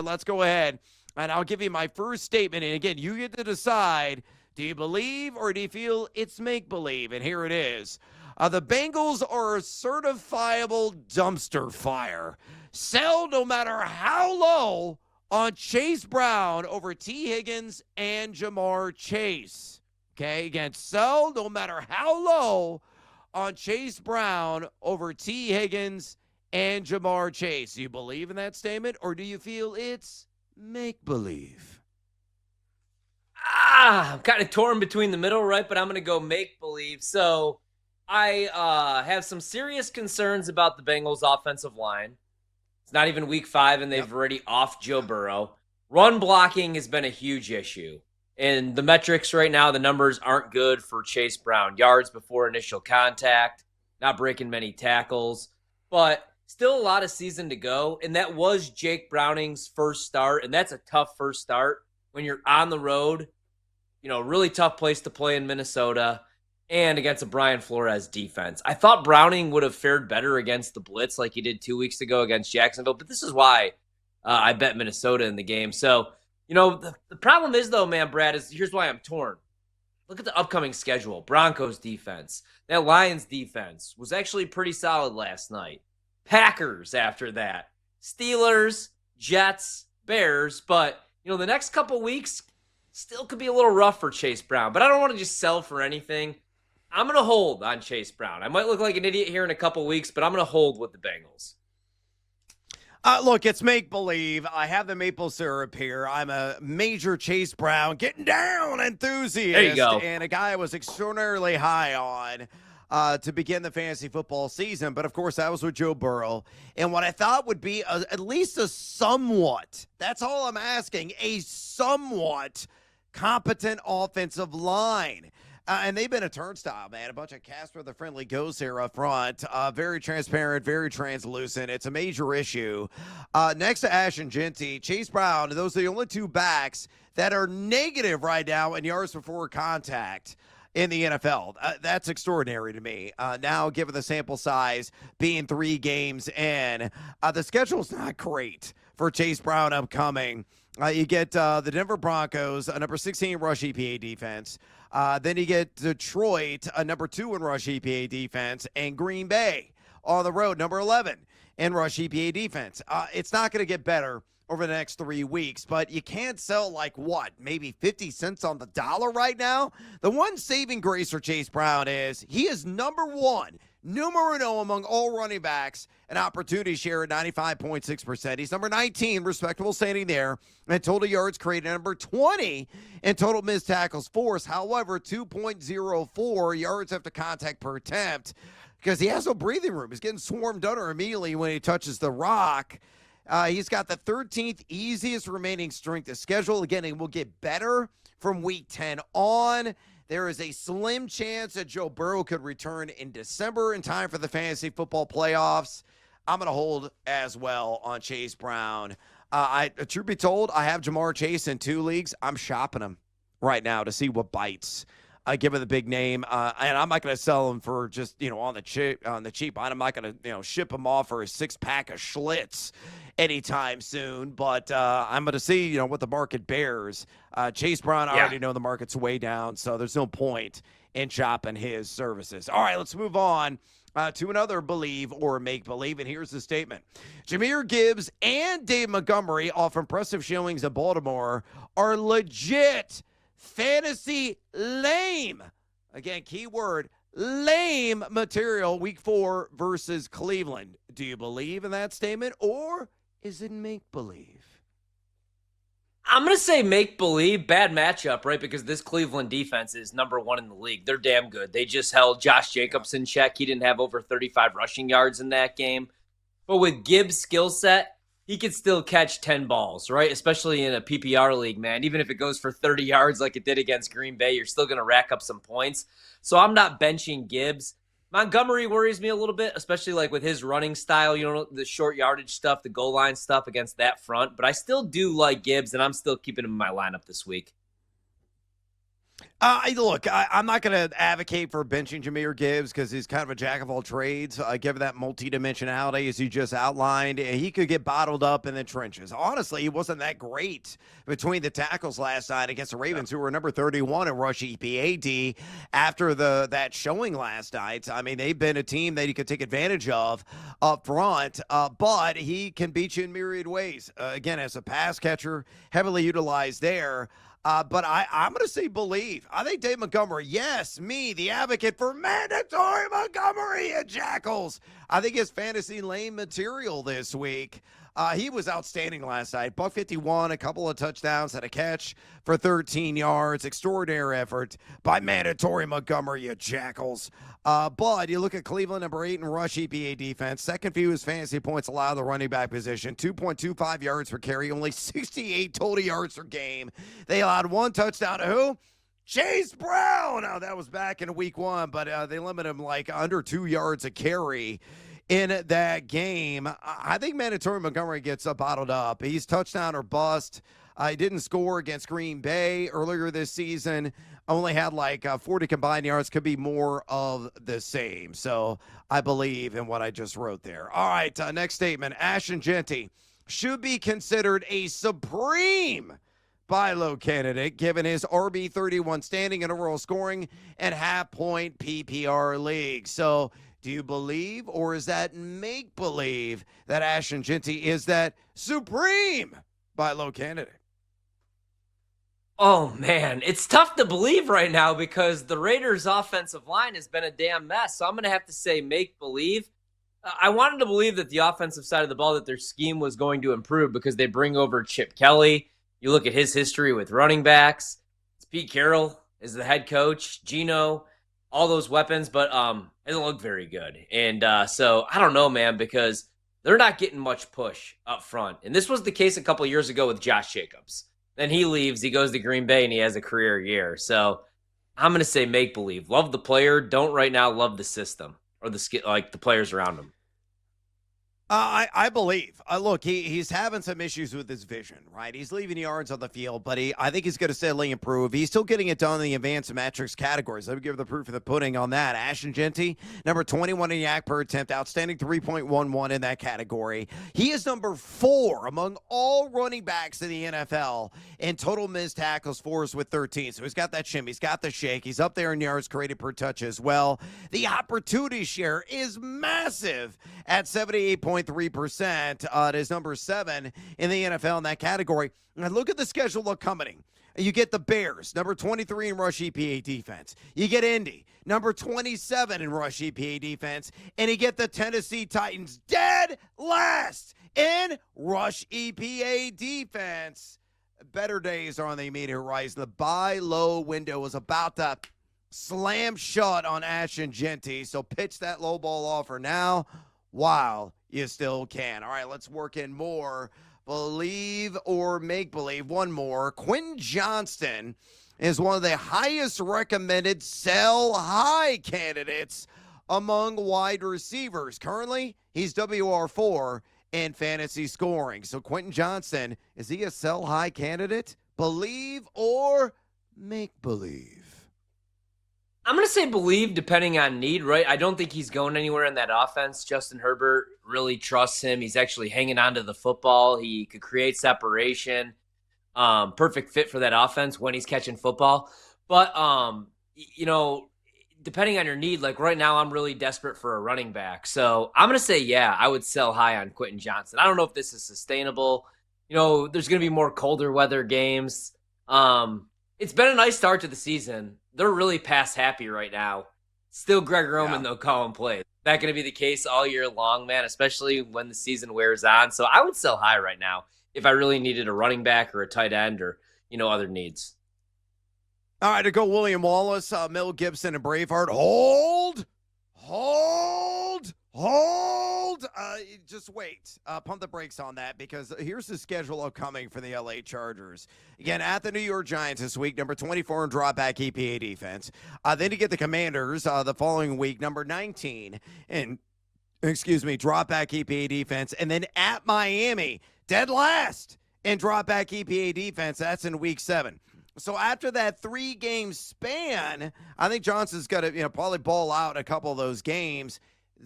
let's go ahead, and I'll give you my first statement. And again, you get to decide, do you believe or do you feel it's make-believe? And here it is. The Bengals are a certifiable dumpster fire. Sell no matter how low on Chase Brown over T. Higgins and Jahmyr Chase. Okay, again, sell no matter how low on Chase Brown over T. Higgins and Jahmyr Chase. Do you believe in that statement, or do you feel it's make-believe? I'm kind of torn between the middle, right? But I'm going to go make-believe. So I have some serious concerns about the Bengals' offensive line. It's not even week 5, and they've already off Joe Burrow. Run blocking has been a huge issue. And the metrics right now, the numbers aren't good for Chase Brown. Yards before initial contact, not breaking many tackles, but still a lot of season to go. And that was Jake Browning's first start, and that's a tough first start when you're on the road. Really tough place to play in Minnesota and against a Brian Flores defense. I thought Browning would have fared better against the blitz like he did 2 weeks ago against Jacksonville, but this is why I bet Minnesota in the game. So, the problem is, though, man, Brad, is here's why I'm torn. Look at the upcoming schedule. Broncos defense. That Lions defense was actually pretty solid last night. Packers after that. Steelers, Jets, Bears. But, the next couple weeks still could be a little rough for Chase Brown. But I don't want to just sell for anything. I'm going to hold on Chase Brown. I might look like an idiot here in a couple weeks, but I'm going to hold with the Bengals. Look, it's make-believe. I have the maple syrup here. I'm a major Chase Brown getting down enthusiast. There you go. And a guy I was extraordinarily high on to begin the fantasy football season. But, of course, that was with Joe Burrow. And what I thought would be at least a somewhat, that's all I'm asking, a somewhat competent offensive line. And they've been a turnstile, man. A bunch of Casper-the-Friendly ghosts here up front. Very transparent, very translucent. It's a major issue. Next to Ashton Jeanty, Chase Brown, those are the only two backs that are negative right now in yards before contact in the NFL. That's extraordinary to me. Now, given the sample size being 3 games in, the schedule's not great for Chase Brown upcoming. You get the Denver Broncos, a number 16 rush EPA defense. Then you get Detroit, a number 2 in rush EPA defense, and Green Bay on the road, number 11 in rush EPA defense. It's not going to get better over the next 3 weeks, but you can't sell maybe 50 cents on the dollar right now? The one saving grace for Chase Brown is he is number 1, numero uno among all running backs, an opportunity share at 95.6%. He's number 19, respectable standing there, and total yards created, number 20 in total missed tackles forced. However, 2.04 yards after contact per attempt because he has no breathing room. He's getting swarmed under immediately when he touches the rock. He's got the 13th easiest remaining strength of schedule. Again, it will get better from week 10 on. There is a slim chance that Joe Burrow could return in December in time for the fantasy football playoffs. I'm going to hold as well on Chase Brown. Truth be told, I have Jahmyr Chase in 2 leagues. I'm shopping him right now to see what bites. Give him the big name, and I'm not going to sell him for just on the cheap. I'm not going to ship him off for a 6-pack of Schlitz anytime soon. But I'm going to see what the market bears. Chase Brown, I already know the market's way down, so there's no point in shopping his services. All right, let's move on to another believe or make believe, and here's the statement: Jahmyr Gibbs and Dave Montgomery, off impressive showings in Baltimore, are legit fantasy lame. Again, keyword lame material week 4 versus Cleveland. Do you believe in that statement, or is it make-believe? I'm going to say make-believe. Bad matchup, right? Because this Cleveland defense is number 1 in the league. They're damn good. They just held Josh Jacobs in check. He didn't have over 35 rushing yards in that game. But with Gibbs' skill set, he could still catch 10 balls, right? Especially in a PPR league, man. Even if it goes for 30 yards like it did against Green Bay, you're still going to rack up some points. So I'm not benching Gibbs. Montgomery worries me a little bit, especially with his running style, the short yardage stuff, the goal line stuff against that front. But I still do like Gibbs, and I'm still keeping him in my lineup this week. I'm not going to advocate for benching Jahmyr Gibbs because he's kind of a jack of all trades. Given that multidimensionality, as you just outlined, he could get bottled up in the trenches. Honestly, he wasn't that great between the tackles last night against the Ravens, who were number 31 in rush EPAD after that showing last night. I mean, they've been a team that he could take advantage of up front, but he can beat you in myriad ways. Again, as a pass catcher, heavily utilized there. But I'm going to say believe. I think Dave Montgomery, yes, me, the advocate for mandatory Montgomery and Jackals. I think his fantasy lane material this week. He was outstanding last night. Buck 51, a couple of touchdowns, had a catch for 13 yards. Extraordinary effort by mandatory Montgomery and Jackals. But you look at Cleveland, number 8 in rush EPA defense. Second fewest fantasy points allowed the running back position. 2.25 yards per carry, only 68 total yards per game. They allowed one touchdown to who? Chase Brown. Now, that was back in week 1, but they limited him like under 2 yards a carry in that game. I think mandatory Montgomery gets bottled up. He's touchdown or bust. He didn't score against Green Bay earlier this season. Only had like 40 combined yards. Could be more of the same. So I believe in what I just wrote there. All right, next statement. Ashton Jeanty should be considered a supreme buy low candidate given his RB31 standing and overall scoring and half-point PPR league. So do you believe, or is that make-believe, that Ashton Jeanty is that supreme buy low candidate? Oh, man, it's tough to believe right now because the Raiders' offensive line has been a damn mess. So I'm going to have to say make-believe. I wanted to believe that the offensive side of the ball, that their scheme was going to improve because they bring over Chip Kelly. You look at his history with running backs. It's Pete Carroll is the head coach, Geno, all those weapons, but it doesn't look very good. And so I don't know, man, because they're not getting much push up front. And this was the case a couple of years ago with Josh Jacobs. Then he leaves, he goes to Green Bay, and he has a career year. So I'm going to say make-believe. Love the player. Don't right now love the system or the players around him. I believe. Look, he's having some issues with his vision, right? He's leaving yards on the field, but I think he's going to steadily improve. He's still getting it done in the advanced metrics categories. Let me give the proof of the pudding on that. Ashton Jeanty, number 21 in yak per attempt, outstanding 3.11 in that category. He is number 4 among all running backs in the NFL in total missed tackles, forced with 13. So he's got that shim, he's got the shake, he's up there in yards created per touch as well. The opportunity share is massive at 78.3%. It is number 7 in the NFL in that category. And look at the schedule coming. You get the Bears, number 23 in rush EPA defense. You get Indy, number 27 in rush EPA defense. And you get the Tennessee Titans, dead last in rush EPA defense. Better days are on the immediate horizon. The buy low window is about to slam shut on Ashton Jeanty. So pitch that low ball offer now while you still can. All right, let's work in more believe or make believe. One more. Quentin Johnston is one of the highest recommended sell high candidates among wide receivers. Currently, he's WR4 in fantasy scoring. So Quentin Johnston, is he a sell high candidate? Believe or make believe? I'm going to say believe depending on need, right? I don't think he's going anywhere in that offense. Justin Herbert really trusts him. He's actually hanging on to the football. He could create separation. Perfect fit for that offense when he's catching football. But, depending on your need, like right now I'm really desperate for a running back. So I'm going to say, yeah, I would sell high on Quentin Johnston. I don't know if this is sustainable. There's going to be more colder weather games. It's been a nice start to the season. They're really pass happy right now. Still Greg Roman, though, calling plays. That going to be the case all year long, man, especially when the season wears on. So I would sell high right now if I really needed a running back or a tight end or, other needs. All right, to go William Wallace, Mel Gibson, and Braveheart. Hold. Just wait. Pump the brakes on that because here's the schedule upcoming for the LA Chargers. Again, at the New York Giants this week, number 24 in dropback EPA defense. Then you get the Commanders the following week, number 19 in, dropback EPA defense. And then at Miami, dead last in dropback EPA defense. That's in week 7. So after that 3-game span, I think Johnson's going to, probably ball out a couple of those games.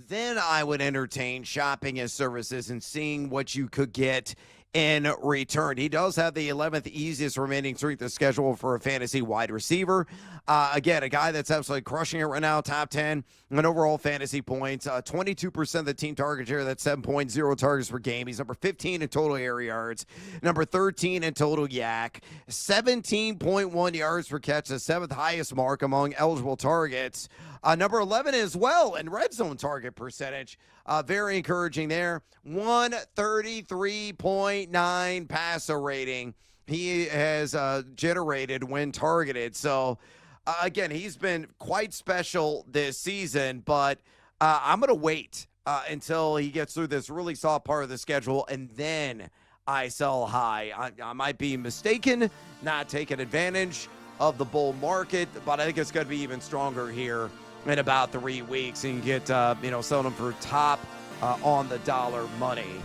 Then I would entertain shopping his services and seeing what you could get in return. He does have the 11th easiest remaining strength of schedule for a fantasy wide receiver. Again, a guy that's absolutely crushing it right now, top 10 in overall fantasy points, 22% of the team target share, that's 7.0 targets per game. He's number 15 in total air yards, number 13 in total yak, 17.1 yards per catch, the 7th highest mark among eligible targets. Number 11 as well in red zone target percentage. Very encouraging there. 133.9 passer rating he has generated when targeted. So, again, he's been quite special this season, but I'm going to wait until he gets through this really soft part of the schedule, and then I sell high. I might be mistaken, not taking advantage of the bull market, but I think it's going to be even stronger here in about 3 weeks, and you get, selling them for top on the dollar money.